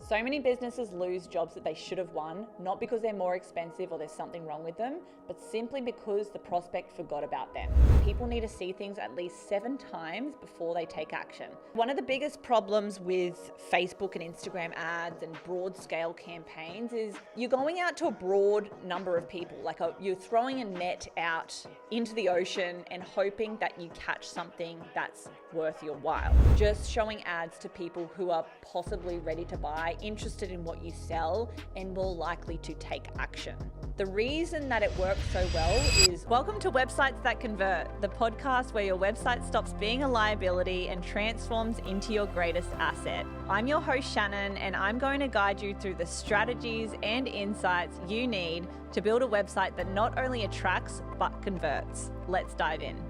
So many businesses lose jobs that they should have won, not because they're more expensive or there's something wrong with them, but simply because the prospect forgot about them. People need to see things at least 7 times before they take action. One of the biggest problems with Facebook and Instagram ads and broad scale campaigns is you're going out to a broad number of people, you're throwing a net out into the ocean and hoping that you catch something that's worth your while. Just showing ads to people who are possibly ready to buy, interested in what you sell, and more likely to take action. The reason that it works so well is welcome to Websites That Convert, the podcast where your website stops being a liability and transforms into your greatest asset. I'm your host, Shannon, and I'm going to guide you through the strategies and insights you need to build a website that not only attracts, but converts. Let's dive in.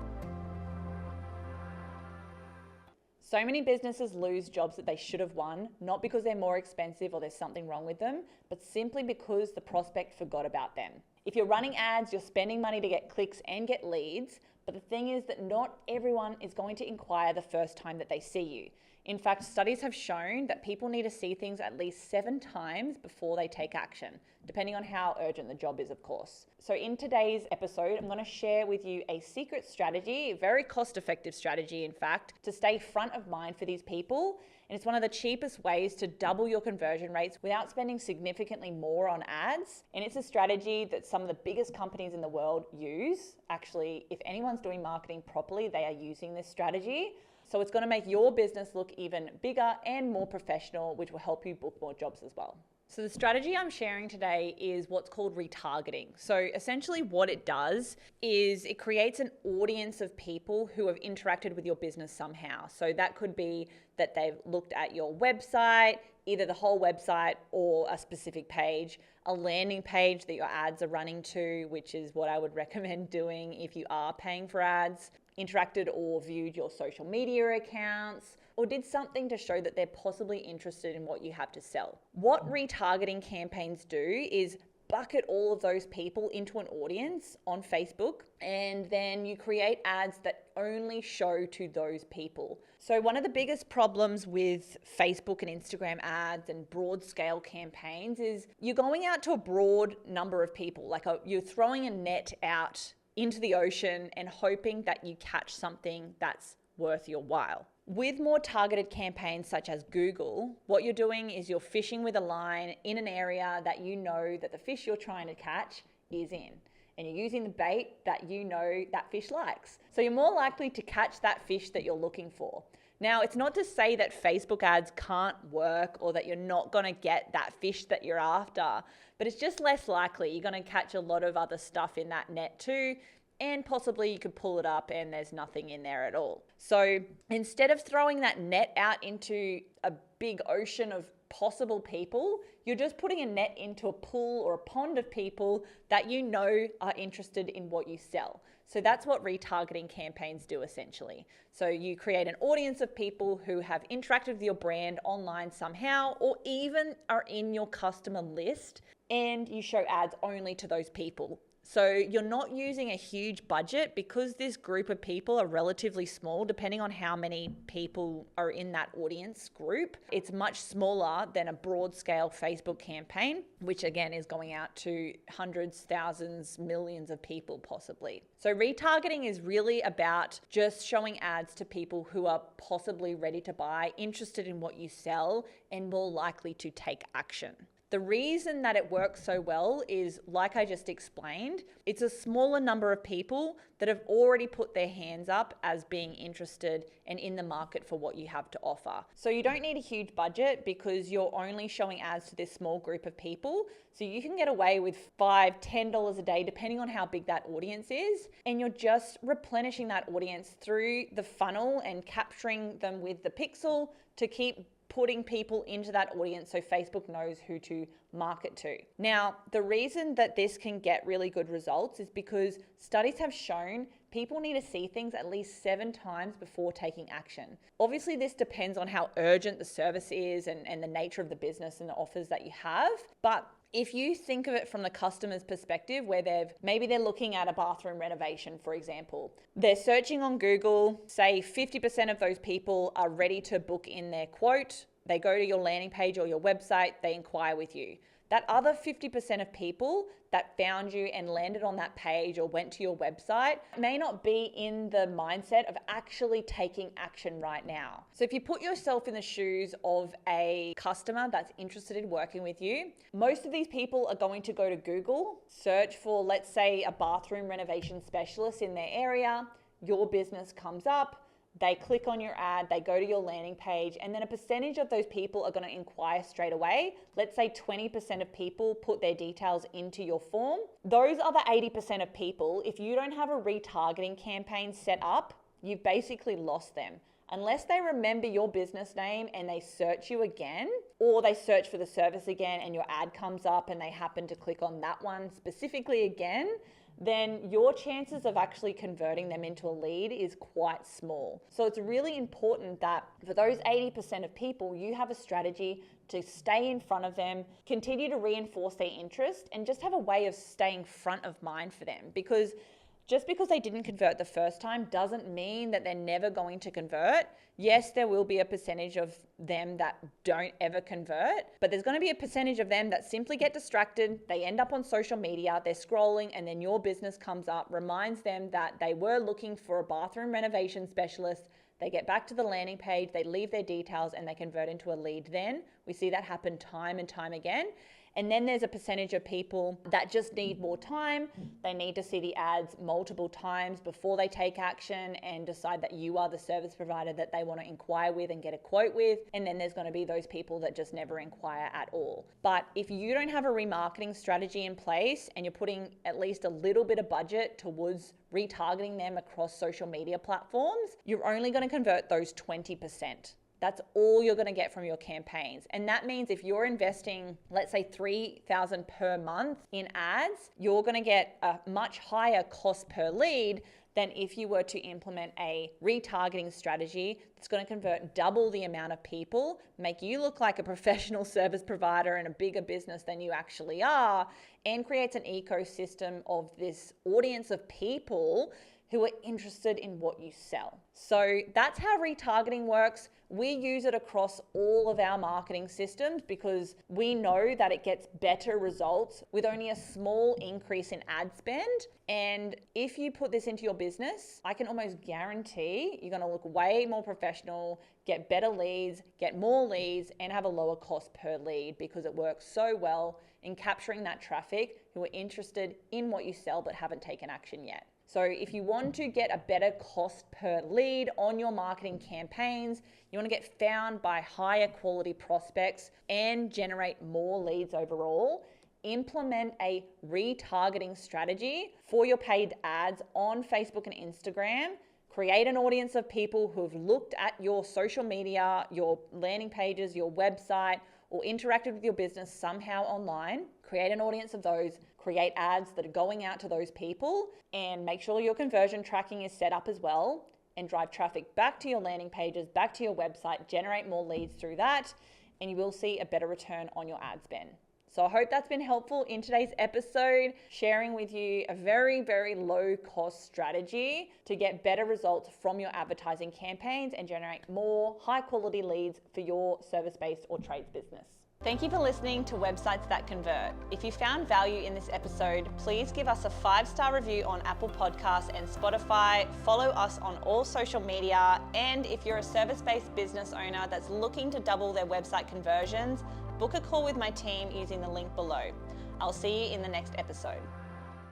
So many businesses lose jobs that they should have won, not because they're more expensive or there's something wrong with them, but simply because the prospect forgot about them. If you're running ads, you're spending money to get clicks and get leads, but the thing is that not everyone is going to inquire the first time that they see you. In fact, studies have shown that people need to see things at least 7 times before they take action, depending on how urgent the job is, of course. So in today's episode, I'm going to share with you a secret strategy, a very cost-effective strategy, in fact, to stay front of mind for these people. And it's one of the cheapest ways to double your conversion rates without spending significantly more on ads. And it's a strategy that some of the biggest companies in the world use. Actually, if anyone's doing marketing properly, they are using this strategy. So it's going to make your business look even bigger and more professional, which will help you book more jobs as well. So the strategy I'm sharing today is what's called retargeting. So essentially what it does is it creates an audience of people who have interacted with your business somehow. So that could be that they've looked at your website, either the whole website or a specific page, a landing page that your ads are running to, which is what I would recommend doing if you are paying for ads, interacted or viewed your social media accounts, or did something to show that they're possibly interested in what you have to sell. What retargeting campaigns do is bucket all of those people into an audience on Facebook, and then you create ads that only show to those people. So one of the biggest problems with Facebook and Instagram ads and broad scale campaigns is you're going out to a broad number of people, you're throwing a net out into the ocean and hoping that you catch something that's worth your while. With more targeted campaigns such as Google, what you're doing is you're fishing with a line in an area that you know that the fish you're trying to catch is in. And you're using the bait that you know that fish likes. So you're more likely to catch that fish that you're looking for. Now, it's not to say that Facebook ads can't work or that you're not going to get that fish that you're after, but it's just less likely. You're going to catch a lot of other stuff in that net too, and possibly you could pull it up and there's nothing in there at all. So instead of throwing that net out into a big ocean of possible people, you're just putting a net into a pool or a pond of people that you know are interested in what you sell. So that's what retargeting campaigns do essentially. So you create an audience of people who have interacted with your brand online somehow, or even are in your customer list, and you show ads only to those people. So you're not using a huge budget because this group of people are relatively small, depending on how many people are in that audience group. It's much smaller than a broad scale Facebook campaign, which again is going out to hundreds, thousands, millions of people possibly. So retargeting is really about just showing ads to people who are possibly ready to buy, interested in what you sell, and more likely to take action. The reason that it works so well is, like I just explained, it's a smaller number of people that have already put their hands up as being interested and in the market for what you have to offer. So you don't need a huge budget because you're only showing ads to this small group of people. So you can get away with $5, $10 a day, depending on how big that audience is. And you're just replenishing that audience through the funnel and capturing them with the pixel to keep putting people into that audience so Facebook knows who to market to. Now, the reason that this can get really good results is because studies have shown people need to see things at least 7 times before taking action. Obviously, this depends on how urgent the service is and the nature of the business and the offers that you have. But if you think of it from the customer's perspective, where maybe they're looking at a bathroom renovation, for example, they're searching on Google, say 50% of those people are ready to book in their quote. they go to your landing page or your website, they inquire with you. That other 50% of people that found you and landed on that page or went to your website may not be in the mindset of actually taking action right now. So if you put yourself in the shoes of a customer that's interested in working with you, most of these people are going to go to Google, search for, let's say, a bathroom renovation specialist in their area. Your business comes up. They click on your ad, they go to your landing page, and then a percentage of those people are going to inquire straight away. Let's say 20% of people put their details into your form. Those other 80% of people, if you don't have a retargeting campaign set up, you've basically lost them. Unless they remember your business name and they search you again, or they search for the service again and your ad comes up and they happen to click on that one specifically again, then your chances of actually converting them into a lead is quite small. So it's really important that for those 80% of people, you have a strategy to stay in front of them, continue to reinforce their interest, and just have a way of staying front of mind for them. Because just because they didn't convert the first time doesn't mean that they're never going to convert. Yes, there will be a percentage of them that don't ever convert, but there's going to be a percentage of them that simply get distracted. They end up on social media, they're scrolling, and then your business comes up, reminds them that they were looking for a bathroom renovation specialist. They get back to the landing page, they leave their details, and they convert into a lead. Then we see that happen time and time again. And then there's a percentage of people that just need more time. They need to see the ads multiple times before they take action and decide that you are the service provider that they want to inquire with and get a quote with. And then there's going to be those people that just never inquire at all. But if you don't have a remarketing strategy in place and you're putting at least a little bit of budget towards retargeting them across social media platforms, you're only going to convert those 20%. That's all you're going to get from your campaigns. And that means if you're investing, let's say $3,000 per month in ads, you're going to get a much higher cost per lead than if you were to implement a retargeting strategy that's going to convert double the amount of people, make you look like a professional service provider and a bigger business than you actually are, and creates an ecosystem of this audience of people who are interested in what you sell. So that's how retargeting works. We use it across all of our marketing systems because we know that it gets better results with only a small increase in ad spend. And if you put this into your business, I can almost guarantee you're gonna look way more professional, get better leads, get more leads, and have a lower cost per lead because it works so well in capturing that traffic who are interested in what you sell but haven't taken action yet. So if you want to get a better cost per lead on your marketing campaigns, you want to get found by higher quality prospects and generate more leads overall, implement a retargeting strategy for your paid ads on Facebook and Instagram. Create an audience of people who've looked at your social media, your landing pages, your website, or interacted with your business somehow online. Create an audience of those, create ads that are going out to those people, and make sure your conversion tracking is set up as well, and drive traffic back to your landing pages, back to your website, generate more leads through that, and you will see a better return on your ad spend. So I hope that's been helpful in today's episode, sharing with you a very, very low cost strategy to get better results from your advertising campaigns and generate more high quality leads for your service-based or trades business. Thank you for listening to Websites That Convert. If you found value in this episode, please give us a 5-star review on Apple Podcasts and Spotify. Follow us on all social media. And if you're a service-based business owner that's looking to double their website conversions, book a call with my team using the link below. I'll see you in the next episode.